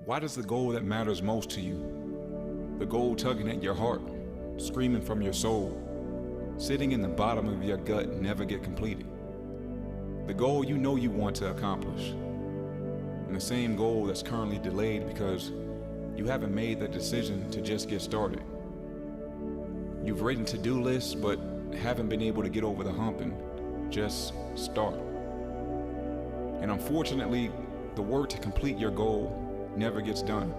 What is the goal that matters most to you? The goal tugging at your heart, screaming from your soul, sitting in the bottom of your gut and never get completed. The goal you know you want to accomplish. And the same goal that's currently delayed because you haven't made the decision to just get started. You've written to-do lists but haven't been able to get over the hump and just start. And unfortunately, the work to complete your goal never gets done.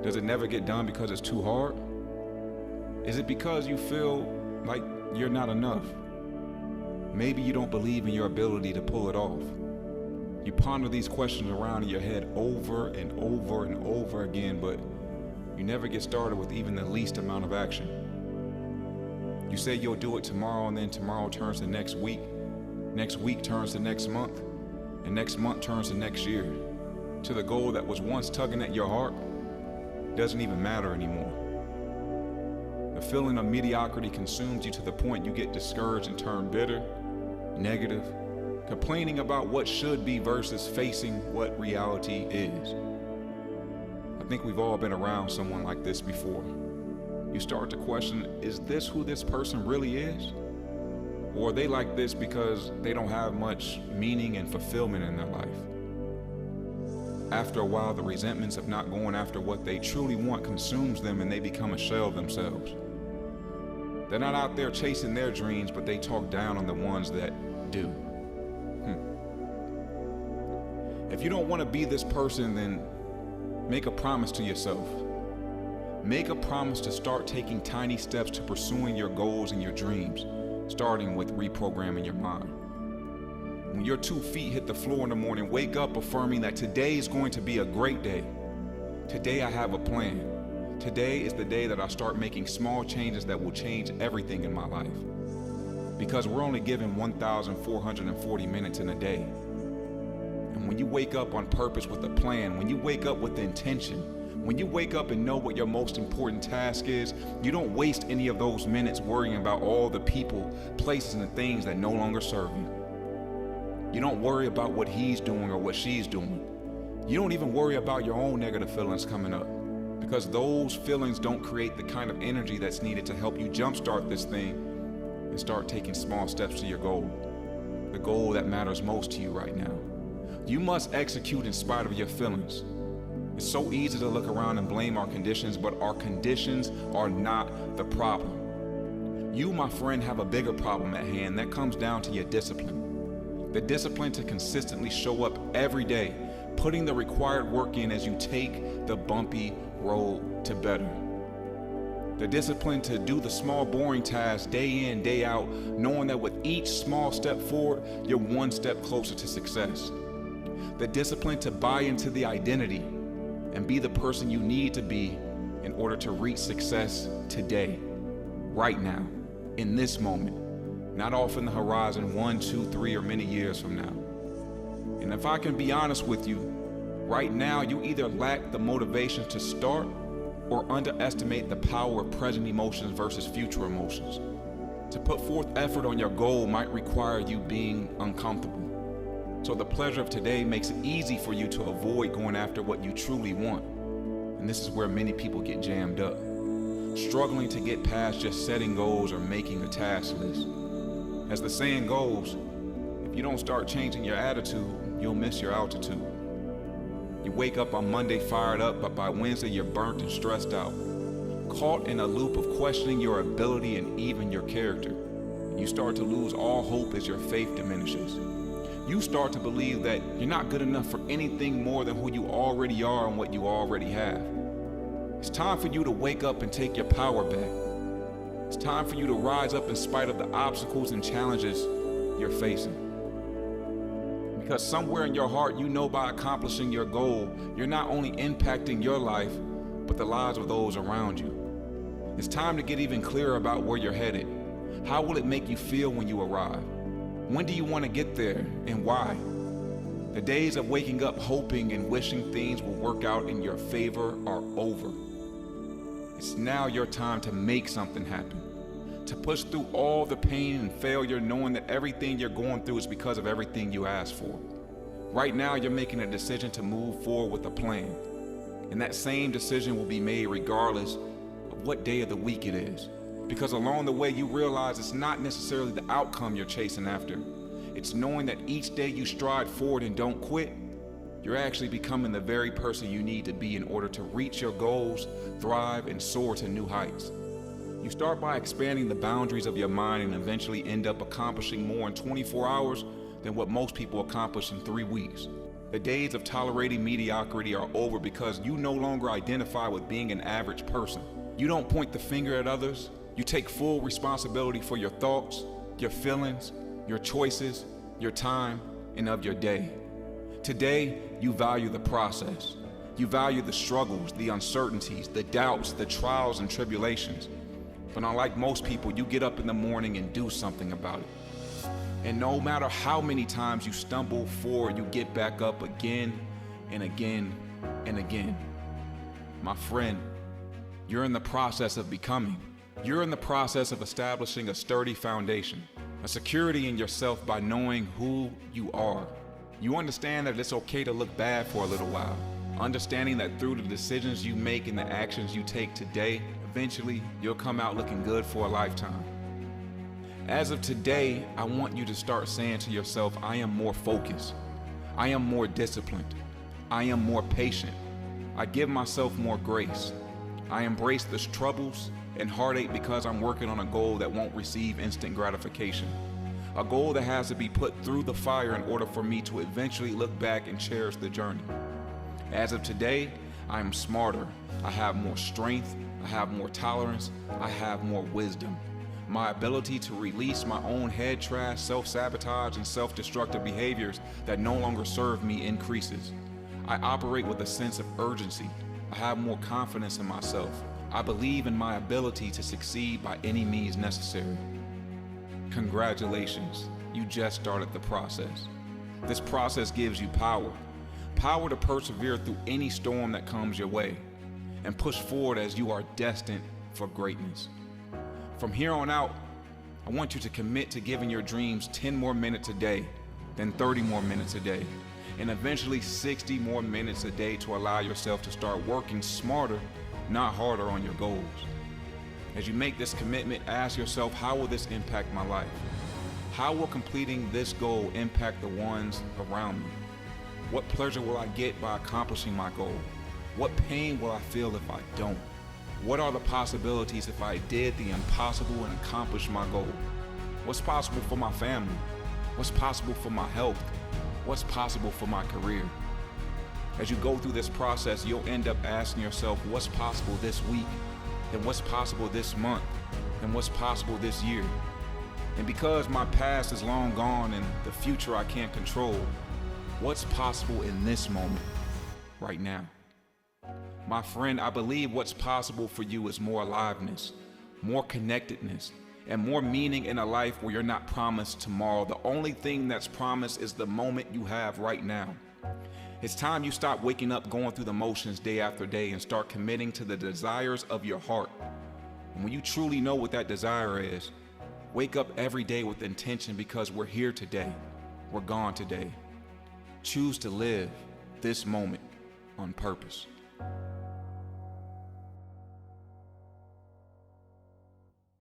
Does it never get done because it's too hard? Is it because you feel like you're not enough? Maybe you don't believe in your ability to pull it off. You ponder these questions around in your head over and over and over again, but you never get started with even the least amount of action. You say you'll do it tomorrow, and then tomorrow turns to next week turns to next month, and next month turns to next year, to the goal that was once tugging at your heart doesn't even matter anymore. The feeling of mediocrity consumes you to the point you get discouraged and turn bitter, negative, complaining about what should be versus facing what reality is. I think we've all been around someone like this before. You start to question, is this who this person really is? Or are they like this because they don't have much meaning and fulfillment in their life? After a while, the resentments of not going after what they truly want consumes them and they become a shell of themselves. They're not out there chasing their dreams, but they talk down on the ones that do. If you don't want to be this person, then make a promise to yourself. Make a promise to start taking tiny steps to pursuing your goals and your dreams, starting with reprogramming your mind. When your 2 feet hit the floor in the morning, wake up affirming that today is going to be a great day. Today I have a plan. Today is the day that I start making small changes that will change everything in my life. Because we're only given 1,440 minutes in a day. And when you wake up on purpose with a plan, when you wake up with intention, when you wake up and know what your most important task is, you don't waste any of those minutes worrying about all the people, places, and things that no longer serve you. You don't worry about what he's doing or what she's doing. You don't even worry about your own negative feelings coming up, because those feelings don't create the kind of energy that's needed to help you jumpstart this thing and start taking small steps to your goal, the goal that matters most to you right now. You must execute in spite of your feelings. It's so easy to look around and blame our conditions, but our conditions are not the problem. You, my friend, have a bigger problem at hand that comes down to your discipline. The discipline to consistently show up every day, putting the required work in as you take the bumpy road to better. The discipline to do the small boring tasks day in, day out, knowing that with each small step forward, you're one step closer to success. The discipline to buy into the identity and be the person you need to be in order to reach success today, right now, in this moment. Not off in the horizon 1, 2, 3, or many years from now. And if I can be honest with you, right now you either lack the motivation to start or underestimate the power of present emotions versus future emotions. To put forth effort on your goal might require you being uncomfortable. So the pleasure of today makes it easy for you to avoid going after what you truly want. And this is where many people get jammed up, struggling to get past just setting goals or making a task list. As the saying goes, if you don't start changing your attitude, you'll miss your altitude. You wake up on Monday fired up, but by Wednesday you're burnt and stressed out, caught in a loop of questioning your ability and even your character. You start to lose all hope as your faith diminishes. You start to believe that you're not good enough for anything more than who you already are and what you already have. It's time for you to wake up and take your power back. It's time for you to rise up in spite of the obstacles and challenges you're facing. Because somewhere in your heart, you know by accomplishing your goal, you're not only impacting your life, but the lives of those around you. It's time to get even clearer about where you're headed. How will it make you feel when you arrive? When do you want to get there and why? The days of waking up hoping and wishing things will work out in your favor are over. It's now your time to make something happen, to push through all the pain and failure, knowing that everything you're going through is because of everything you asked for. Right now, you're making a decision to move forward with a plan. And that same decision will be made regardless of what day of the week it is. Because along the way, you realize it's not necessarily the outcome you're chasing after. It's knowing that each day you stride forward and don't quit, you're actually becoming the very person you need to be in order to reach your goals, thrive, and soar to new heights. You start by expanding the boundaries of your mind and eventually end up accomplishing more in 24 hours than what most people accomplish in 3 weeks. The days of tolerating mediocrity are over because you no longer identify with being an average person. You don't point the finger at others. You take full responsibility for your thoughts, your feelings, your choices, your time, and of your day. Today, you value the process. You value the struggles, the uncertainties, the doubts, the trials and tribulations. But unlike most people, you get up in the morning and do something about it. And no matter how many times you stumble forward, you get back up again and again and again. My friend, you're in the process of becoming. You're in the process of establishing a sturdy foundation, a security in yourself by knowing who you are. You understand that it's okay to look bad for a little while, understanding that through the decisions you make and the actions you take today, eventually you'll come out looking good for a lifetime. As of today, I want you to start saying to yourself, I am more focused. I am more disciplined. I am more patient. I give myself more grace. I embrace the troubles and heartache because I'm working on a goal that won't receive instant gratification. A goal that has to be put through the fire in order for me to eventually look back and cherish the journey. As of today, I am smarter. I have more strength. I have more tolerance. I have more wisdom. My ability to release my own head trash, self-sabotage, and self-destructive behaviors that no longer serve me increases. I operate with a sense of urgency. I have more confidence in myself. I believe in my ability to succeed by any means necessary. Congratulations, you just started the process. This process gives you power. Power to persevere through any storm that comes your way and push forward as you are destined for greatness. From here on out, I want you to commit to giving your dreams 10 more minutes a day, then 30 more minutes a day, and eventually 60 more minutes a day to allow yourself to start working smarter, not harder on your goals. As you make this commitment, ask yourself, how will this impact my life? How will completing this goal impact the ones around me? What pleasure will I get by accomplishing my goal? What pain will I feel if I don't? What are the possibilities if I did the impossible and accomplished my goal? What's possible for my family? What's possible for my health? What's possible for my career? As you go through this process, you'll end up asking yourself, what's possible this week? Then what's possible this month? And what's possible this year? And because my past is long gone and the future I can't control, what's possible in this moment, right now? My friend, I believe what's possible for you is more aliveness, more connectedness, and more meaning in a life where you're not promised tomorrow. The only thing that's promised is the moment you have right now. It's time you stop waking up going through the motions day after day and start committing to the desires of your heart. And when you truly know what that desire is, wake up every day with intention, because we're here today, we're gone today. Choose to live this moment on purpose.